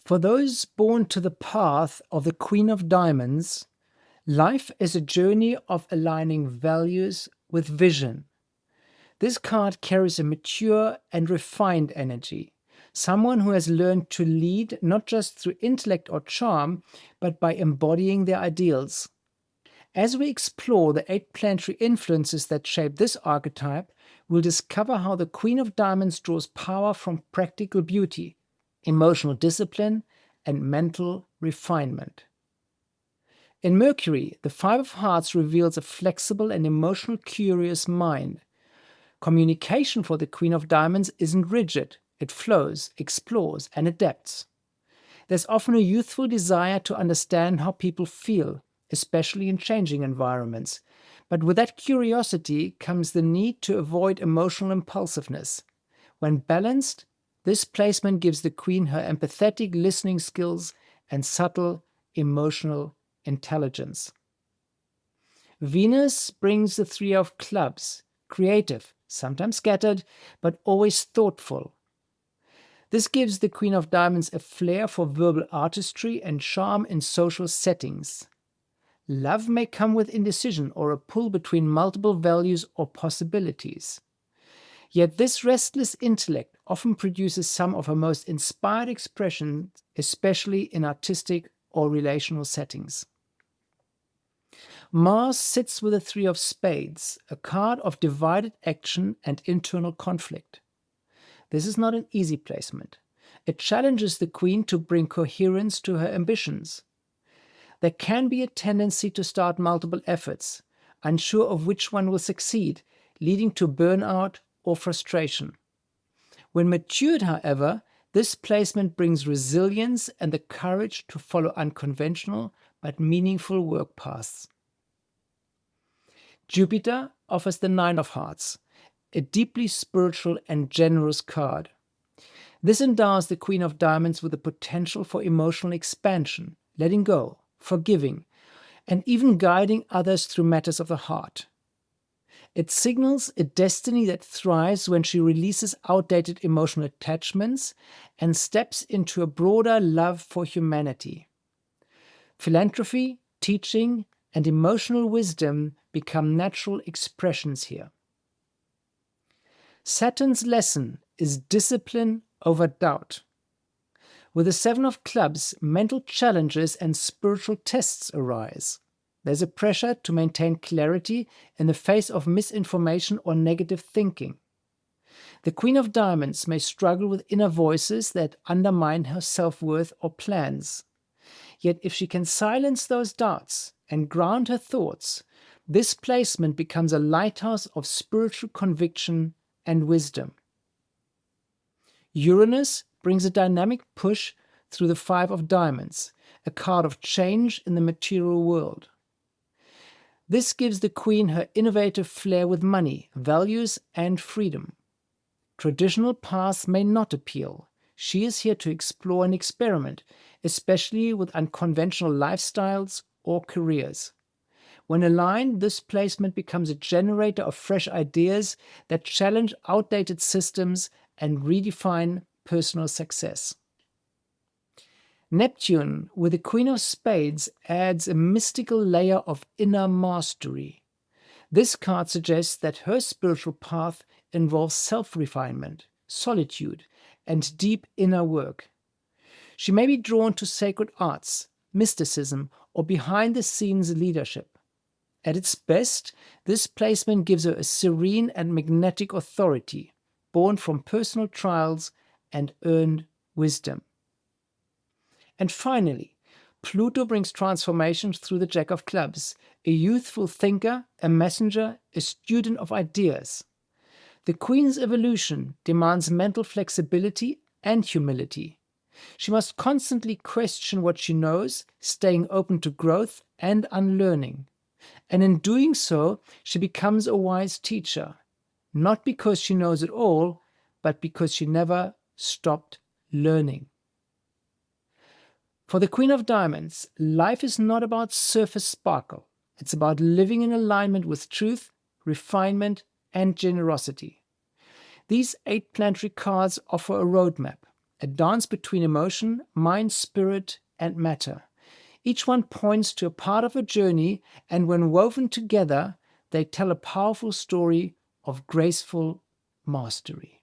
For those born to the path of the Queen of Diamonds, life is a journey of aligning values with vision. This card carries a mature and refined energy, someone who has learned to lead not just through intellect or charm, but by embodying their ideals. As we explore the 8 planetary influences that shape this archetype, we'll discover how the Queen of Diamonds draws power from practical beauty, emotional discipline, and mental refinement. In Mercury, the Five of Hearts reveals a flexible and emotional curious mind. Communication for the Queen of Diamonds isn't rigid. It flows, explores, and adapts. There's often a youthful desire to understand how people feel, especially in changing environments. But with that curiosity comes the need to avoid emotional impulsiveness. When balanced, this placement gives the Queen her empathetic listening skills and subtle emotional intelligence. Venus brings the Three of Clubs, creative, sometimes scattered, but always thoughtful. This gives the Queen of Diamonds a flair for verbal artistry and charm in social settings. Love may come with indecision or a pull between multiple values or possibilities. Yet this restless intellect often produces some of her most inspired expressions, especially in artistic or relational settings. Mars sits with the Three of Spades, a card of divided action and internal conflict. This is not an easy placement. It challenges the Queen to bring coherence to her ambitions. There can be a tendency to start multiple efforts, unsure of which one will succeed, leading to burnout or frustration. When matured, however, this placement brings resilience and the courage to follow unconventional but meaningful work paths. Jupiter offers the Nine of Hearts, a deeply spiritual and generous card. This endows the Queen of Diamonds with the potential for emotional expansion, letting go, forgiving, and even guiding others through matters of the heart. It signals a destiny that thrives when she releases outdated emotional attachments and steps into a broader love for humanity. Philanthropy, teaching, and emotional wisdom become natural expressions here. Saturn's lesson is discipline over doubt. With the Seven of Clubs, mental challenges and spiritual tests arise. There's a pressure to maintain clarity in the face of misinformation or negative thinking. The Queen of Diamonds may struggle with inner voices that undermine her self-worth or plans. Yet if she can silence those doubts and ground her thoughts, this placement becomes a lighthouse of spiritual conviction and wisdom. Uranus brings a dynamic push through the Five of Diamonds, a card of change in the material world. This gives the Queen her innovative flair with money, values, and freedom. Traditional paths may not appeal. She is here to explore and experiment, especially with unconventional lifestyles or careers. When aligned, this placement becomes a generator of fresh ideas that challenge outdated systems and redefine personal success. Neptune, with the Queen of Spades, adds a mystical layer of inner mastery. This card suggests that her spiritual path involves self-refinement, solitude, and deep inner work. She may be drawn to sacred arts, mysticism, or behind-the-scenes leadership. At its best, this placement gives her a serene and magnetic authority, born from personal trials and earned wisdom. And finally, Pluto brings transformations through the Jack of Clubs, a youthful thinker, a messenger, a student of ideas. The Queen's evolution demands mental flexibility and humility. She must constantly question what she knows, staying open to growth and unlearning. And in doing so, she becomes a wise teacher, not because she knows it all, but because she never stopped learning. For the Queen of Diamonds, life is not about surface sparkle. It's about living in alignment with truth, refinement, and generosity. These 8 planetary cards offer a roadmap, a dance between emotion, mind, spirit, and matter. Each one points to a part of a journey, and when woven together, they tell a powerful story of graceful mastery.